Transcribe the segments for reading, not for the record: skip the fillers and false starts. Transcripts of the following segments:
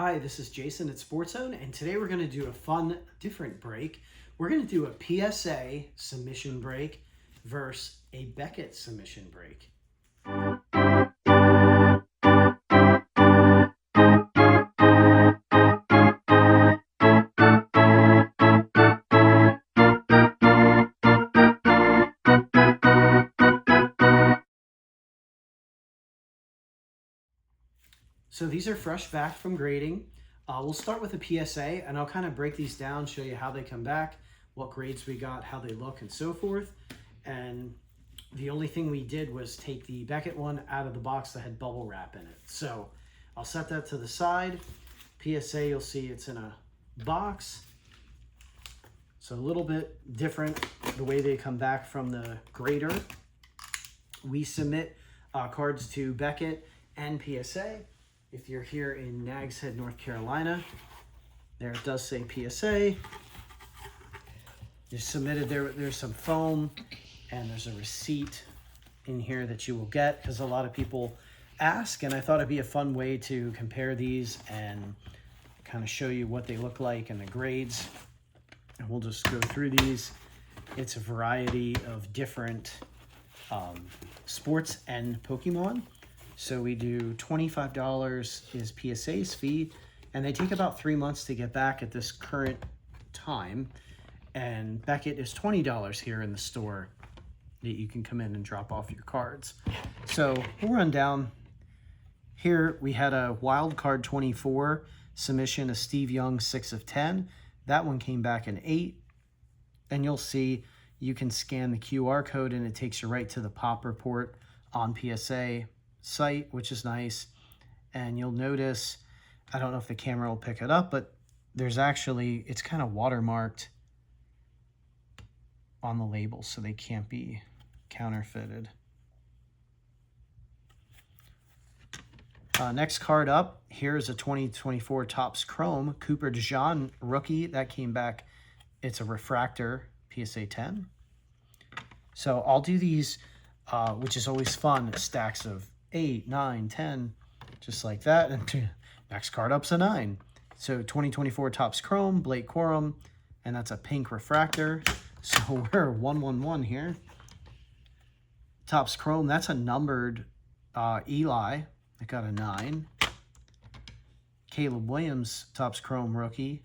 Hi, this is Jason at Sports Zone, and today we're going to do a fun, different break. We're going to do a PSA submission break versus a Beckett submission break. So these are fresh back from grading. We'll start with a PSA, and I'll kind of break these down, show you how they come back, what grades we got, how they look, and so forth. And the only thing we did was take the Beckett one out of the box that had bubble wrap in it. So I'll set that to the side. PSA, you'll see it's in a box. So a little bit different the way they come back from the grader. We submit cards to Beckett and PSA. If you're here in Nags Head, North Carolina, there it does say PSA. You submitted there's some foam, and there's a receipt in here that you will get because a lot of people ask, and I thought it'd be a fun way to compare these and kind of show you what they look like and the grades. And we'll just go through these. It's a variety of different sports and Pokemon. So we do $25 is PSA's fee, and they take about 3 months to get back at this current time. And Beckett is $20 here in the store that you can come in and drop off your cards. So we'll run down. Here we had a wild card 24 submission of Steve Young, 6 of 10. That one came back an 8. And you'll see you can scan the QR code and it takes you right to the pop report on PSA site, which is nice. And you'll notice, I don't know if the camera will pick it up, but there's actually, it's kind of watermarked on the label, so they can't be counterfeited. Next card up, here's a 2024 Topps Chrome Cooper DeJean rookie. That came back, it's a refractor, PSA 10. So I'll do these, which is always fun, stacks of 8, 9, 10, just like that. And next card up's a 9. So 2024 Topps Chrome, Blake Corum, and that's a pink refractor. So we're 111 here. Topps Chrome, that's a numbered Eli. I got a 9. Caleb Williams, Topps Chrome rookie,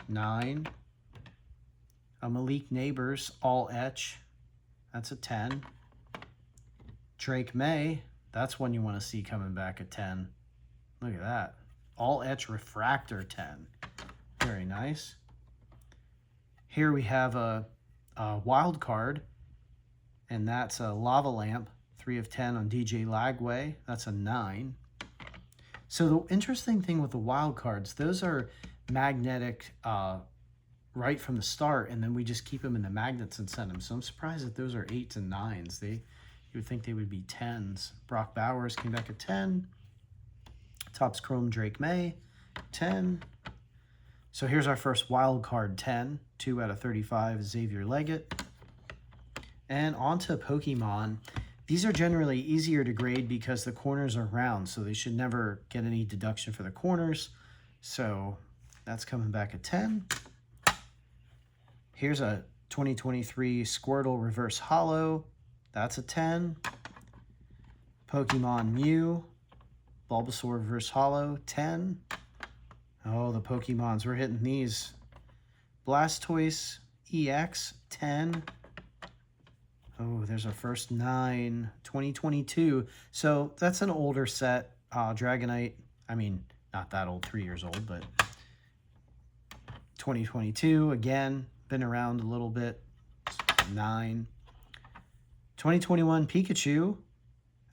9. Malik Neighbors, all etch. That's a 10. Drake May, that's one you want to see coming back at 10. Look at that. All etch refractor 10. Very nice. Here we have a wild card, and that's a lava lamp, 3 of 10 on DJ Lagway. That's a 9. So the interesting thing with the wild cards, those are magnetic right from the start, and then we just keep them in the magnets and send them. So I'm surprised that those are 8s and 9s. You would think they would be 10s. Brock Bowers came back at 10. Topps Chrome Drake May, 10. So here's our first wild card 10, 2 out of 35, Xavier Leggett. And on to Pokemon. These are generally easier to grade because the corners are round, so they should never get any deduction for the corners. So that's coming back at 10. Here's a 2023 Squirtle Reverse Holo. That's a 10. Pokemon Mew, Bulbasaur Reverse Holo, 10. Oh, the Pokemons, we're hitting these. Blastoise EX, 10. Oh, there's our first 9, 2022. So that's an older set. Dragonite, I mean, not that old, 3 years old, but 2022, again, been around a little bit, 9. 2021 Pikachu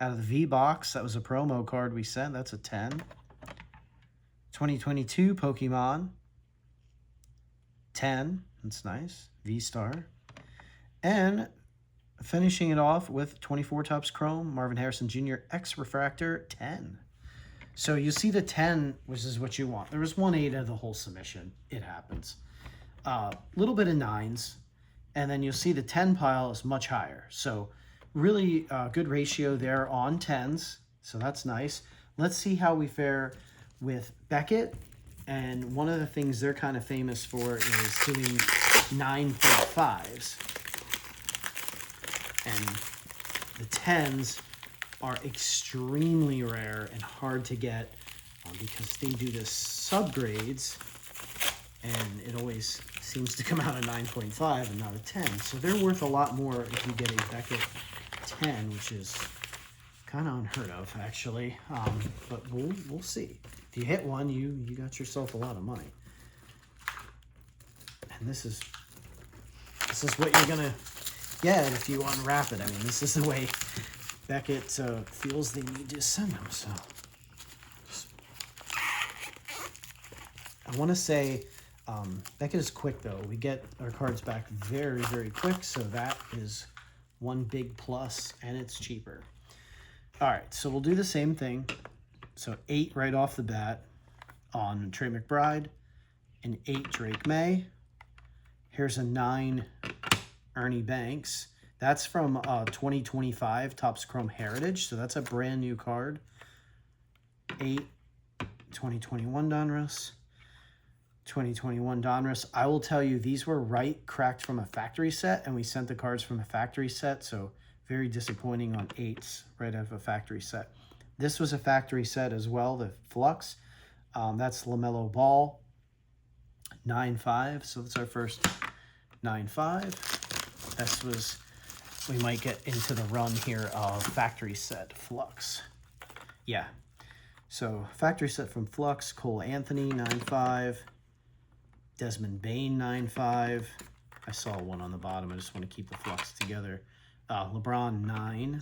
out of the V-Box. That was a promo card we sent. That's a 10. 2022 Pokemon, 10. That's nice. V-Star. And finishing it off with 24 Topps Chrome, Marvin Harrison Jr. X Refractor, 10. So you see the 10, which is what you want. There was 1/8 of the whole submission. It happens. Little bit of 9s. And then you'll see the 10 pile is much higher. So really good ratio there on 10s. So that's nice. Let's see how we fare with Beckett And one of the things they're kind of famous for is doing 9.5s. And the 10s are extremely rare and hard to get because they do this subgrades, and it always seems to come out a 9.5 and not a 10. So they're worth a lot more if you get a Beckett 10, which is kind of unheard of, actually. But we'll see. If you hit one, you got yourself a lot of money. And this is what you're gonna get if you unwrap it. I mean, this is the way Beckett feels they need to send them. So I want to say Beckett is quick, though. We get our cards back very, very quick, so that is one big plus, and it's cheaper. All right, so we'll do the same thing. So 8 right off the bat on Trey McBride, an 8 Drake May. Here's a 9 Ernie Banks. That's from 2025 Topps Chrome Heritage, so that's a brand new card. 8 2021 Donruss. 2021 Donruss. I will tell you, these were cracked from a factory set, and we sent the cards from a factory set, so very disappointing on 8s right out of a factory set. This was a factory set as well, the Flux. That's LaMelo Ball, 9.5, so that's our first 9.5. This was, we might get into the run here of factory set Flux. Yeah, so factory set from Flux, Cole Anthony, 9.5. Desmond Bain, 9.5. I saw one on the bottom. I just want to keep the Flux together. LeBron, 9.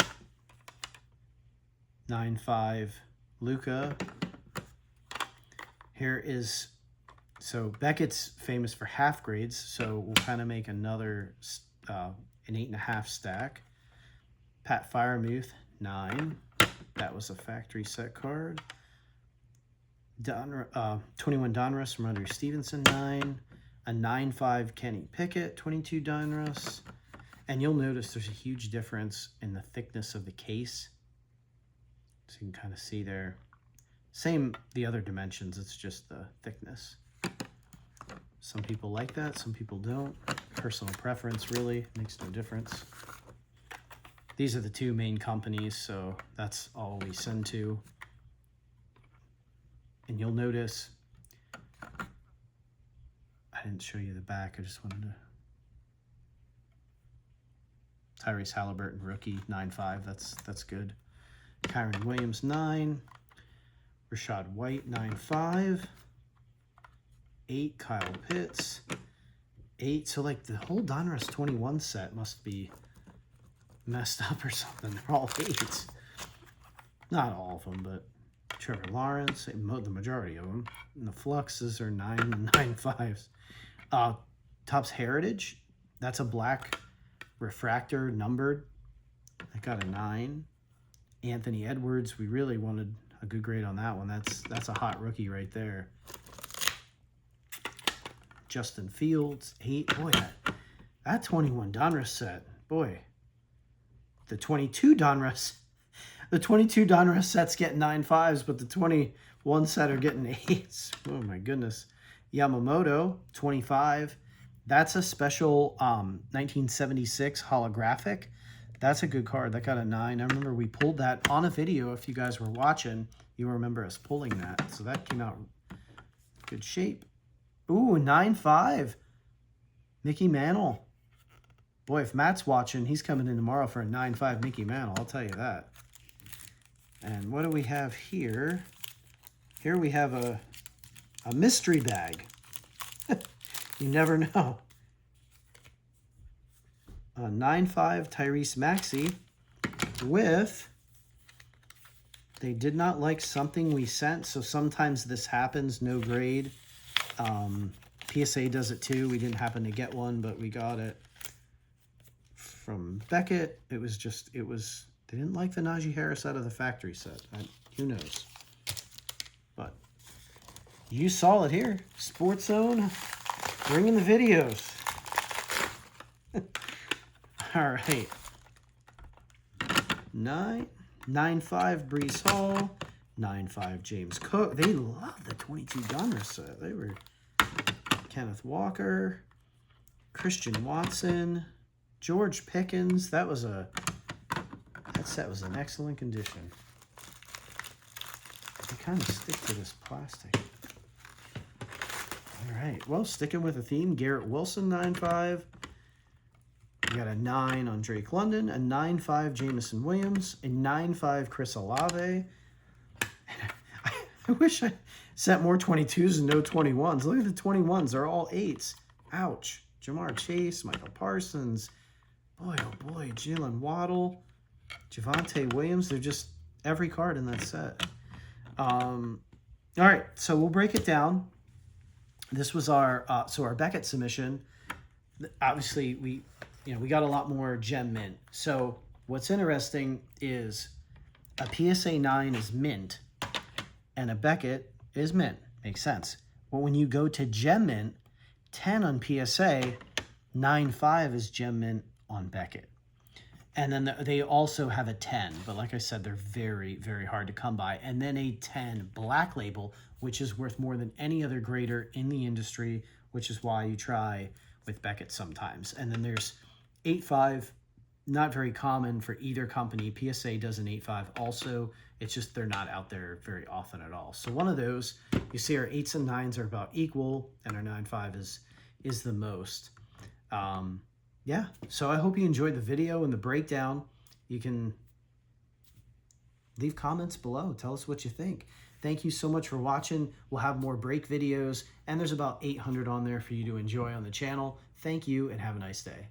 9.5. Luka. Here is, so Beckett's famous for half grades, so we'll kind of make another, an 8.5 stack. Pat Firemuth, 9. That was a factory set card. 21 Donruss from Andrew Stevenson, 9. A 9.5 Kenny Pickett, 22 Donruss. And you'll notice there's a huge difference in the thickness of the case. So you can kind of see there. Same the other dimensions, it's just the thickness. Some people like that, some people don't. Personal preference really makes no difference. These are the two main companies, so that's all we send to. And you'll notice, I didn't show you the back, I just wanted to. Tyrese Halliburton, rookie, 9.5, that's good. Kyron Williams, 9. Rashad White, 9.5. 8, Kyle Pitts. 8, so like the whole Donruss 21 set must be messed up or something. They're all 8s. Not all of them, but Trevor Lawrence, the majority of them. And the Fluxes are 9 and 9.5s. Topps Heritage, that's a black refractor numbered. I got a 9. Anthony Edwards, we really wanted a good grade on that one. That's a hot rookie right there. Justin Fields, 8. Boy, that 21 Donruss set. Boy, the 22 Donruss. The 22 Donruss sets get 9.5s, but the 21 set are getting 8s. Oh my goodness. Yamamoto, 25. That's a special 1976 holographic. That's a good card. That got a 9. I remember we pulled that on a video. If you guys were watching, you remember us pulling that. So that came out good shape. Ooh, 9.5. Mickey Mantle. Boy, if Matt's watching, he's coming in tomorrow for a 9.5 Mickey Mantle. I'll tell you that. And what do we have here? Here we have a mystery bag. You never know. A 9.5 Tyrese Maxey with, they did not like something we sent, so sometimes this happens, no grade. PSA does it too. We didn't happen to get one, but we got it from Beckett. It was, they didn't like the Najee Harris out of the factory set. Who knows? But you saw it here. Sports Zone, bringing the videos. All right. 9.5 Brees Hall. 9.5 James Cook. They love the 22 gunner set. They were Kenneth Walker, Christian Watson, George Pickens. That set was in excellent condition. I kind of stick to this plastic. All right, well, sticking with the theme, Garrett Wilson, 9.5. We got a 9 on Drake London, a 9.5 Jamison Williams, a 9.5 Chris Olave. I wish I set more 22s and no 21s. Look at the 21s. They're all 8s. Ouch. Jamar Chase, Michael Parsons. Boy, oh boy. Jalen Waddle, Javonte Williams. They're just every card in that set. All right, so we'll break it down. This was our our Beckett submission. Obviously, we got a lot more gem mint. So what's interesting is a PSA 9 is mint and a Beckett is mint. Makes sense. But when you go to gem mint, 10 on PSA, 9.5 is gem mint on Beckett. And then they also have a 10, but like I said, they're very, very hard to come by. And then a 10 black label, which is worth more than any other grader in the industry, which is why you try with Beckett sometimes. And then there's 8.5, not very common for either company. PSA does an 8.5 also. It's just they're not out there very often at all. So one of those, you see our 8s and 9s are about equal, and our 9.5 is the most. Yeah, so I hope you enjoyed the video and the breakdown. You can leave comments below. Tell us what you think. Thank you so much for watching. We'll have more break videos, and there's about 800 on there for you to enjoy on the channel. Thank you, and have a nice day.